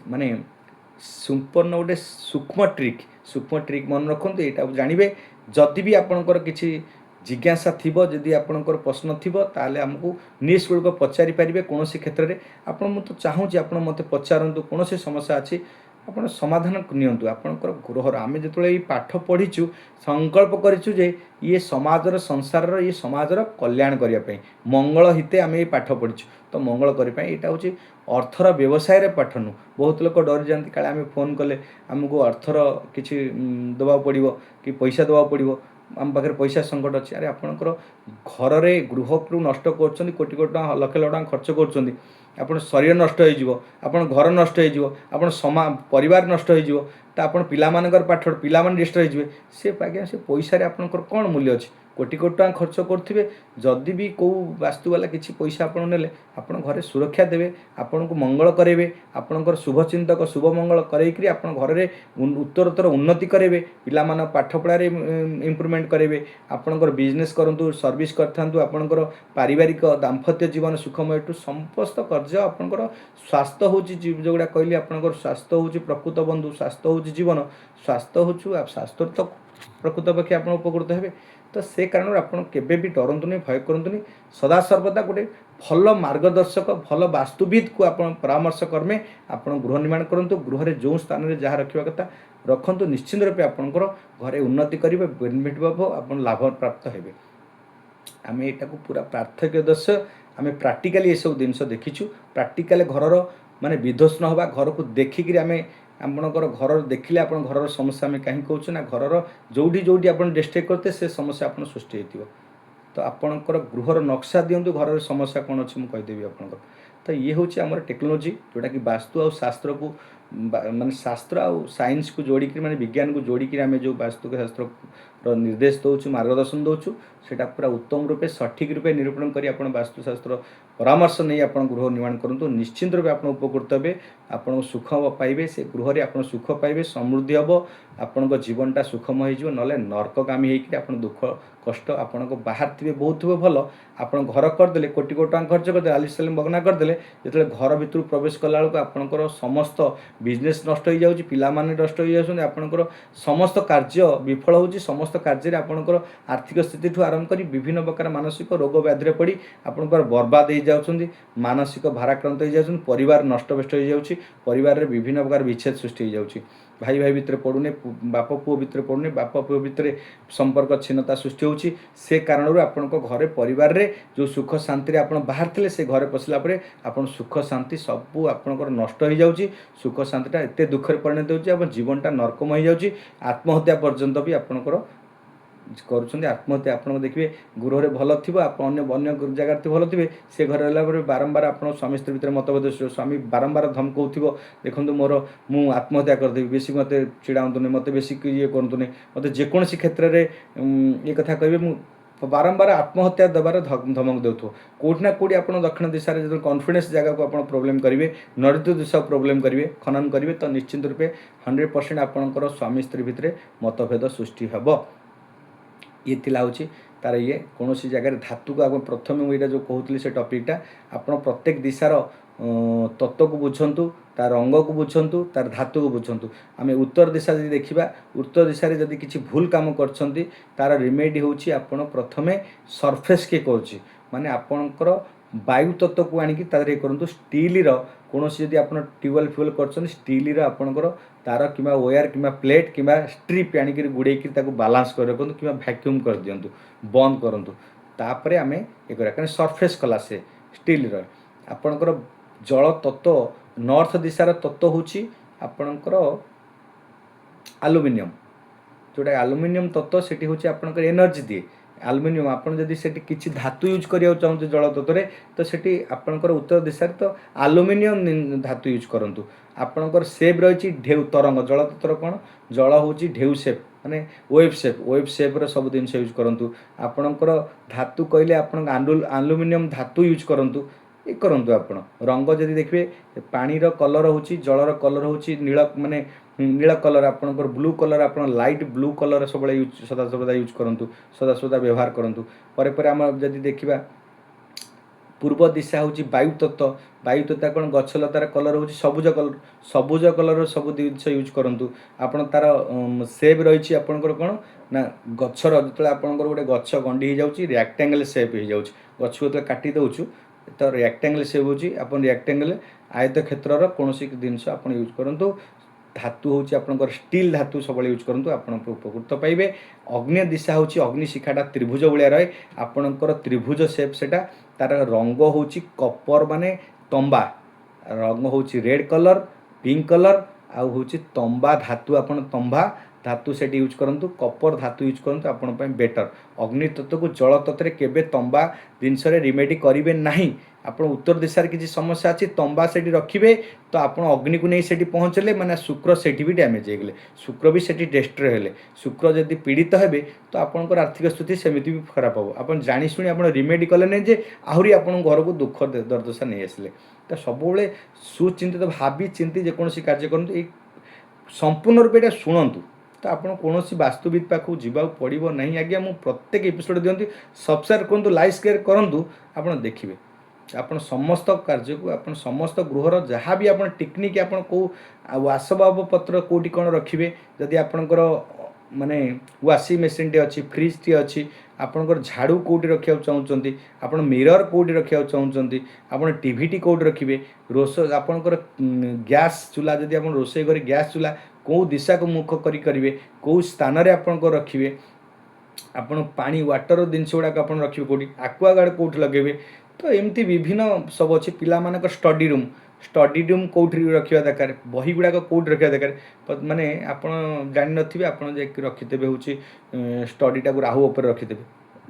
Speaker 1: माने संपूर्ण गोटे सूक्ष्म ट्रिक मन रखते यहाँ जानवे जदि भी आपणकर किसी जिज्ञासा थिबो जदि आपणकर प्रश्न थिबो ताले हमकु निःशुल्क पचारि पारिबे कोनोसी क्षेत्र रे आपण मु तो चाहूँ आपण मते पचारंतु कोनोसी समस्या अछि आपण समाधान नियंतु आपणकर गृहर आमे जेतले पाठ पढ़ीचु संकल्प करिचु जे ये समाजर संसारर ये समाजर कल्याण करिया पई मंगल हिते आमे पाठ पढ़ीचु तो मंगल करि पई एटा होची अर्थर व्यवसाय रे पाठ नु बहुत लोक डर जानती काले आमे फोन कले हमको अर्थर किछि दबा पड़िबो कि पैसा दबा पड़िबो आम पाखे पैसा संकट अच्छे अरे आपणकर घर में गृह नष्ट कर कोटी कोटी टका लक्ष लक्ष टका खर्च कर आप शरीर नष्ट हो घर नष्ट हो समा परिवार नष्ट हो आपण पिलामानकर पाठ पिला डिस्ट्रय होइजिवे से आज्ञा से पैसा आपणकर कौन मूल्य अच्छे कोटी कोटी टका खर्च करुवे जदि भी कौ वास्तु वाला किसी पैसा आप नेले आप घरे सुरक्षा देवे आपण को मंगल करेंगे आपणकर शुभचिंतक शुभ मंगल करेकरी आप घर में उत्तरोत्तर उन्नति करेंगे पिला पाठ पढ़ारे इम्प्रुवमेंट करेंगे आपणकर बिजनेस करूँ सर्विस करूँ आपणकर पारिवारिक दाम्पत्य जीवन सुखमय समस्त कार्य आपणकर स्वास्थ्य हूँ जोगुड़ा कहली आपणकर स्वास्थ्य हूँ प्रकृत बंधु स्वास्थ्य हूँ जीवन स्वास्थ्य हूँ स्वास्थ्य तो प्रकृत पक्षे आप उपकृत हे तो से कारण आपड़ केबे भी डरतुनि भय करतुनि सदा सर्वदा गोटे भल मार्गदर्शक भल वास्तुविद को आप परामर्श कर्मे आप गृह निर्माण करूँ गृह जो स्थान में जहाँ रखा कथा रखु निश्चिंत रूपे आपंकर घरे उन्नति करेंगे बेनिफिट पाब आप लाभ प्राप्त हे आम यहाँ पूरा पार्थक्य दर्श आम प्राक्टिकाली ये सब जिन देखीचु प्राक्टिकाली घर माने विध्वस्त न होगा घर को देखिक आम आपणकर घर देखिले आप घर समस्या आम कहीं कहूँ ना घर जोटी जोटी आप डिस्ट्रय करते से समस्या आप सृष्टि हो तो आपणकर गृहर नक्शा दिंतु घर समस्या कौन अच्छी मुझे कहीदेवी आपंकर तो ये हूँ आम टेक्नोलोजी जोटा कि वास्तु और शास्त्र को माने शास्त्र आउ साइंस को जोड़िक माने विज्ञान को जोड़िक आम जो वास्तु शास्त्र निर्देश दौचु मार्गदर्शन दौचु सेटा पूरा उत्तम रूपे सठिक रूपे निरूपण करी आपण वास्तुशास्त्र परामर्श नहीं आप गृह निर्माण करूँ निश्चिंत रूपे आप उपकृत हे आप सुख पाइबे से गृह रे आप सुख पाइबे समृद्धि हम आपण जीवनटा सुखमय हो ना नर्कगामी होकर आप दुख कष्ट आपण बाहर थे बहुत थे भल आप घर करदे कोटी कोटी टका खर्च करदे आलिशाली बगना करदे जो घर भितर प्रवेश कला बेलू आपंकर समस्त बिजनेस नष्ट हो जाऊँगी पिला माने नष्ट हो जाऊँ आपंकर समस्त कार्य विफल हो समस्त कार्य आपंकर आर्थिक स्थिति आरंभ कर विभिन्न प्रकार मानसिक रोग व्याधि पड़ी आपंकर बर्बाद हो जाऊँ मानसिक भाराक्रांत हो जाऊँ परिवार नष्टभ्रष्ट हो जाऊँ परिवार में विभिन्न प्रकार विच्छेद सृष्टि हो जाऊँ भाई भाई भितर पड़ुने बाप पुओ भितर पड़ुने बाप पुओ भितर संपर्क क्षीणता सृष्टि होची से कारण आपण घरे परिवार रे जो सुख शांति आप बाहर थे से घरे पशिला परे आपण सुख शांति सबू आपणकर नष्ट हो जाऊँगी सुख शांतिटा एत दुखर परिणत होती जीवनटा नरकम हो जाऊँगी आत्महत्या पर्यंत भी आपणकर करुँच आत्महत्या आप देखिए गृह भल थी अन्य जगार भल थे से घर रहा बारंबार आप स्वामी स्त्री भितर मतभेद स्वामी बारंबार धमकाऊ देखो मोर मु आत्महत्या करदेवी बेसी मत चिड़ाऊँ मत बेसी ये करूँ मत जेकोसी क्षेत्र में ये कथा कहे मुझे बारंबार आत्महत्या देवार धमक देव कौटि ना कौटी आप दक्षिण दिशा जो कॉन्फिडेंस जगह को आप प्रोब्लेम करेंगे नैऋत्य दिशा प्रोब्लेम करेंगे खनन करेंगे तो निश्चित रूपे 100% आपणकर स्वामी स्त्री भितर मतभेद सृष्टि हे ये थिला होची तार ये कौन सी जगह धातु को आप प्रथम मुझे जो कहूली से टॉपिकटा आप प्रत्येक दिशार तत्व को बुझंतु तार रंग को बुझंतु तार धातु को बुझंतु आम उत्तर दिशा जब देखा उत्तर दिशा रे जदि किसी भूल काम करछंती तार रिमेडी होची आपण प्रथमे सरफेस के करूची माने आपणकर वायु तत्व को आनिकी तार करंतु स्टील रो कौन जब आप ट्यूबवेल फ्यूल कर स्टील आपणकर तार कि वायर कि प्लेट कि स्ट्रिप आनिक गुड़े बालांस कर रखु कि भैक्यूम कर दिंतु बंद करूँ तापर आम ये करें सरफेस कला से स्टील आपणकर जल तत्व नॉर्थ दिशार तत्व हूँ आपणकर एल्युमिनियम जोटा एल्युमिनियम तत्व से हूँ आपणकर एनर्जी दिए एल्युमिनियम आपन जदि सेठी किछि धातु यूज करिया चाहते जल तत्व रे तो सेठी आपणकर उत्तर दिशा तो एल्युमिनियम धातु यूज करंतु आपणकर सेप रही ढेउ तरंग जल तत्व कौन जल हूँ ढेउ सेप माने वेब सेप रे सब जिन यूज करंतु आपणकर धातु कहले आपण एल्युमिनियम धातु यूज करंतु ये करंतु आपण रंग जदि देखिए पानीर कलर हूँ जलर कलर हूँ नील माने नील कलर आपणकर ब्लू कलर आप लाइट ब्लू कलर सब यूज सदा यूज करंतु सदा व्यवहार करंतु परे परे आम जदि देखिबा पूर्व दिशा हूँ वायु तत्व कौन गछलतार कलर हूँ सबुज कलर सब जिन यूज करूँ आपड़ तार सेप रही आपंकर कौन ना गचर जो आपंकर गोटे गच गंडी हो जाऊँगी रेक्टांगल सेप हो जाऊँगी गच को जो काटी दौचु तो रेक्टांगल सेप हूँ आप रेक्टांगल आयत क्षेत्र कौन जिनस आप यूज करूँ धातु हूँ आपंकर स्टील धातु सब यूज करूँ आप उपकृत पाइबे। अग्नि दिशा हूँ अग्निशिखाटा त्रिभुज भाया रहे आपणकर त्रिभुज सेप से तार रंग हूँ कपर माने तंबा रंग हूँ रेड कलर पिंक कलर आउ हूँ तंबा धातु आप तंबा धातु से यूज करूँ कपर धातु यूज करूँ आपण बेटर। अग्नि तत्व को जल तत्व केबे तंबा जिनस रिमेडी करेंगे ना आप उत्तर दिशार किसी समस्या अच्छी तंबा से रखिए तो आप अग्नि को नहीं सेठी पहुँचले माने शुक्र से भी डैमेज हो गले शुक्र भी सेठी डिस्ट्रॉय हेले शुक्र जदि पीड़ित हेबे तो आपंकर आर्थिक स्थिति सेमिति भी खराब हम आप जाशुणी आप रिमेडी कले नहीं जे आहरी आप घर को दुख दुर्दशा नहीं आसले तो सब सुचिंतित भावी चिंती जेकोसी कार्य करूँ संपूर्ण रूपे ये शुणु तो आपड़ कौन वास्तुविद पाखक जावाक पड़ो ना आज्ञा मुझे प्रत्येक एपिसोड दिखती सब्सक्राइब करूँ लाइक शेयर करूँ आप देखिए आप समस्त कार्य को आप समस्त गृहर जहाँ भी आप टेक्निक आप आसबाब पत्र कौटी कौन रखिए जदि आपणकर माने वाशिंग मेसीन टे अच्छी फ्रिज टे अच्छी आपणकर झाड़ू कौटी रखा चाहते आप मिरर कौटी रखा चाहते आप टीवी कौटी रखिए रोष आपणकर गैस चूल्हा जदि आप रोषे घर गैस चूल्हा कौ दिशा को मुख करेंगे कौ स्थान रखिए आपड़ पानी वाटर जिनस गुड़ाक आप रखिए कौटी आक्वागार्ड कौटी लगे तो एमती विभिन्न सब अच्छे पिला स्टडी रूम कौटी रखा दरकार बही गुड़ाक कौटी रखा दरकार माने आप जान थे आप रखिदे हूँ स्टडीटा को राहु उपर रखिदे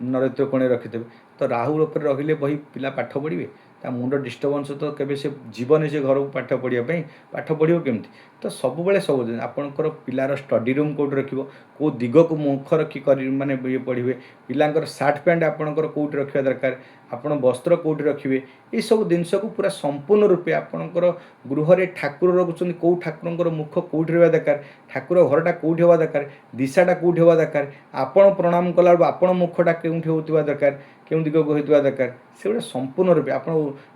Speaker 1: नरेन्द्र कोणे रखिदे तो राहु उपर रखिले बही पिला पाठ पढ़े ता मुंड डिस्टर्बेंस तो केबे से जीवन से घर को पाठ पढ़ाई पाठ पढ़ो केमती तो सब सब आपणकर पिलार स्टडी रूम कौट रखिबो को दिग को मुख रखी कर माने ये पढ़े पिलांकर सार्ट पैंट आपणकर कौट रखा दरकार आपण वस्त्र कौट रखिए ये सब जिनस को पूरा संपूर्ण रूपे आपणकर गृह ठाकुर रखुच्च कौ ठाकुर मुख कौटी रहा दरकार ठाकुर घरटा कौटी हवा दरकार दिशाटा कौटी हवा दरकार आपण प्रणाम कला आपण मुखटा केउठी होतिबा दरकार केउं दिग को होतिबा दरकार से गोटे संपूर्ण रूपे आप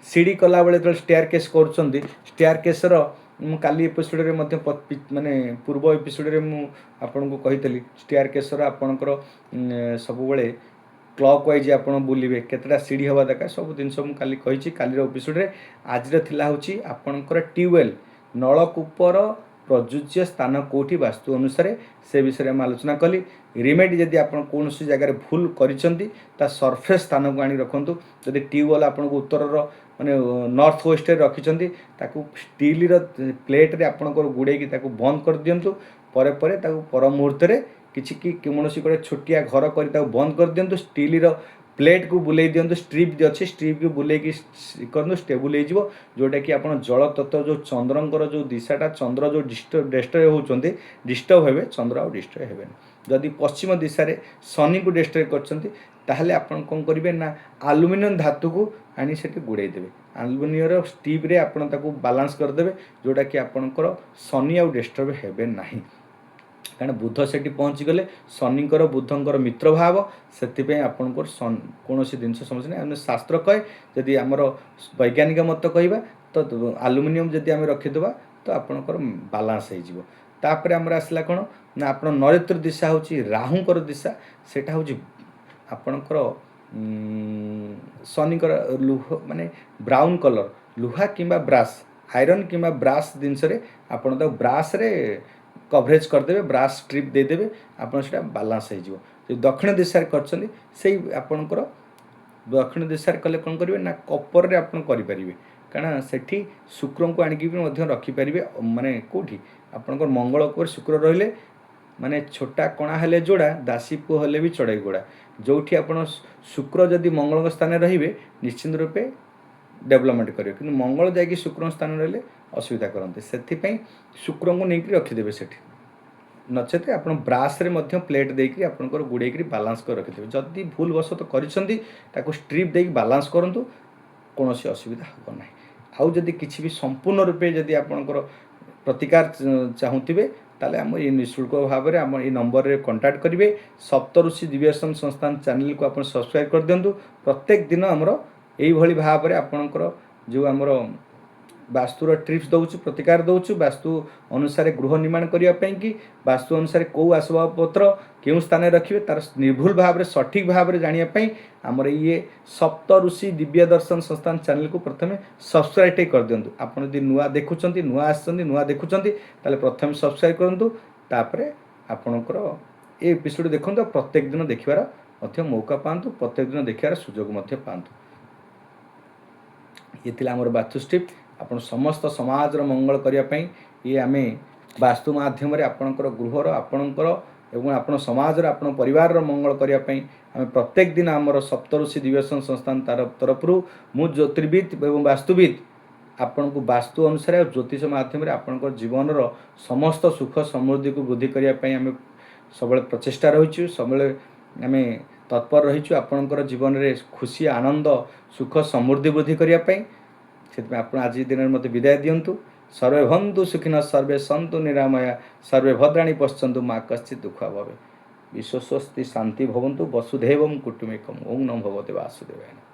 Speaker 1: सीढ़ी कला बेले जो स्टेयर केस कर स्टेयर केसर काली एपिसोड माने पूर्व एपिसोड आपन को कही स्टेयर केसर आपणकर सब क्लॉक वाइज आप बुलिबे केतटा सीढ़ी हवा दरकार सब जिनस मुझे कही काली एपिसोड आज हूँ आपणकर ट्यूबवेल नलकूपर प्रजुज्य स्थान कौटी वास्तु अनुसार से विषय में आलोचना कली रिमेडी जदि आप कौन जगार भूल कर सरफेस स्थान को आनी रखु जदि ट्यूबवेल आपन को उत्तर माने नॉर्थ वेस्ट रखिंट स्टील प्लेट रे आपणकर गुड़े बंद कर दिंतु पर मुहूर्त किसी कौन गोटे छोटिया घर कर बंद कर दिंतु स्टील प्लेट को बुले दिंतु स्ट्रिप अच्छी स्ट्रिप को बुले करूँ स्टेबल हो जोटा कि आप जल तत्व जो चंद्रंकर जो दिशाटा चंद्र जो डिस्ट्रय होती डिस्टर्ब हे चंद्र आ डिस्ट्रय हे जदि पश्चिम दिशा शनि को डिस्ट्रय कर आप कौन करेंगे ना आलुमिनियम धातु को आनी से गुड़े देवे आलुमिनियम स्टीप रे आप बालांस करदे जोटा कि आपणकर शनि आ डिस्टर्ब हे ना कारण बुध से पहुँची गले शनिकर बुधंकर मित्र भाव से आपंकर कौन जिन समझ ना शास्त्र कहे जदि आमर वैज्ञानिक मत कहवा तो आलुमिनियम जदि आम रखीदे तो आपंकर बालांस होपर आमर आसला कौन ना आप नरेत्र दिशा हूँ राहुंकर दिशा सेटा हूँ आपणकर शनिकर लुह माने ब्राउन कलर लुहा किंबा ब्रास आयरन किंबा ब्रास जिनस आप ब्रास रे कवरेज करदे ब्रास स्ट्रिप देदेवे आप बालांस हो दक्षिण दिशा कर आपणकर दक्षिण दिशा कले कौन करेंगे ना कपर रे आप करें कारण से शुक्र को आणिकी रखिपारे माने कौटी आपणकर मंगल को शुक्र रहिले माने छोटा कणा हेले जोड़ा दासी पुओ हेले भी चढ़ाई गोड़ा जो आप शुक्र जदि मंगल स्थान रे निश्चिंत रूपे डेवलपमेंट करेंगे कि मंगल जाकि शुक्र स्थान रही असुविधा करते से शुक्र को लेकिन रखिदेवे से नचेत आप ब्रास रे मध्य प्लेट देकर आपंकर गुड़े बालांस कर रखिदेवे जदि भूल वशत कर स्ट्रिप दे बालांस करूँ कौन असुविधा हम ना आउ जदि किसी भी संपूर्ण रूपे जदि आपंकर प्रतिकार चाहूबे ताले आम ये निःशुल्क भाव में आम ये नंबर रे कांटेक्ट करेंगे। सप्तऋषि दिव्यसन संस्थान चैनल को आप सब्सक्राइब कर दिंतु प्रत्येक दिन आमर ଏଇଭଳି ଭାବରେ ଆପଣଙ୍କର ଯେଉଁ ଆମର ବାସ୍ତୁର ଟ୍ରିପ୍ସ ଦେଉଛୁ, ପ୍ରତିକାର ଦେଉଛୁ ବାସ୍ତୁ ଅନୁସାରେ ଗୃହ ନିର୍ମାଣ କରିବା ପାଇଁ କି ବାସ୍ତୁ ଅନୁସାରେ କେଉଁ ଆସବାବପତ୍ର କେଉଁ ସ୍ଥାନରେ ରଖିବେ ତାର ନିର୍ଭୁଲ ଭାବରେ ସଠିକ୍ ଭାବରେ ଜାଣିବା ପାଇଁ ଆମର ଇଏ ସପ୍ତ ଋଷି ଦିବ୍ୟ ଦର୍ଶନ ସଂସ୍ଥାନ ଚ୍ୟାନେଲକୁ ପ୍ରଥମେ ସବସ୍କ୍ରାଇବ୍ ଟିକେ କରିଦିଅନ୍ତୁ। ଆପଣ ଯଦି ନୂଆ ଦେଖୁଛନ୍ତି, ନୂଆ ଆସିଛନ୍ତି, ନୂଆ ଦେଖୁଛନ୍ତି ତାହେଲେ ପ୍ରଥମେ ସବସ୍କ୍ରାଇବ୍ କରନ୍ତୁ, ତାପରେ ଆପଣଙ୍କର ଏ ଏପିସୋଡ଼ ଦେଖନ୍ତୁ ଆଉ ପ୍ରତ୍ୟେକ ଦିନ ଦେଖିବାର ମଧ୍ୟ ମୌକା ପାଆନ୍ତୁ, ପ୍ରତ୍ୟେକ ଦିନ ଦେଖିବାର ସୁଯୋଗ ମଧ୍ୟ ପାଆନ୍ତୁ। ଇଏ ଥିଲା ଆମର ବାସ୍ତୁ ଷ୍ଟିପ୍। ଆପଣ ସମସ୍ତ ସମାଜର ମଙ୍ଗଳ କରିବା ପାଇଁ ଇଏ ଆମେ ବାସ୍ତୁ ମାଧ୍ୟମରେ ଆପଣଙ୍କର ଗୃହର, ଆପଣଙ୍କର ଏବଂ ଆପଣ ସମାଜର, ଆପଣ ପରିବାରର ମଙ୍ଗଳ କରିବା ପାଇଁ ଆମେ ପ୍ରତ୍ୟେକ ଦିନ ଆମର ସପ୍ତଋଷି ଦିବ୍ୟଦର୍ଶନ ସଂସ୍ଥାନ ତରଫରୁ ମୁଁ ଜ୍ୟୋତିର୍ବିଦ ଏବଂ ବାସ୍ତୁବିଦ ଆପଣଙ୍କୁ ବାସ୍ତୁ ଅନୁସାରେ ଆଉ ଜ୍ୟୋତିଷ ମାଧ୍ୟମରେ ଆପଣଙ୍କର ଜୀବନର ସମସ୍ତ ସୁଖ ସମୃଦ୍ଧିକୁ ବୃଦ୍ଧି କରିବା ପାଇଁ ଆମେ ସବୁବେଳେ ପ୍ରଚେଷ୍ଟା ରହିଛୁ, ସବୁବେଳେ ଆମେ ତତ୍ପର ରହିଛୁ ଆପଣଙ୍କର ଜୀବନରେ ଖୁସି, ଆନନ୍ଦ, ସୁଖ ସମୃଦ୍ଧି ବୃଦ୍ଧି କରିବା ପାଇଁ। ସେଥିପାଇଁ ଆପଣ ଆଜି ଦିନରେ ମୋତେ ବିଦାୟ ଦିଅନ୍ତୁ। ସର୍ବେ ଭନ୍ତୁ ସୁଖିନଃ, ସର୍ବେ ସନ୍ତୁ ନିରାମୟା, ସର୍ବେ ଭଦ୍ରାଣୀ ପଶ୍ୟନ୍ତୁ, ମା କଶ୍ଚିତ୍ ଦୁଃଖ ଭବେ। ବିଶ୍ୱସ୍ୱସ୍ତି ଶାନ୍ତି ଭବନ୍ତୁ, ବସୁଧୈବଂ କୁଟୁମ୍ବକମ୍। ଓಂ ନମୋ ଭଗବତେ ବାସୁଦେବାୟ।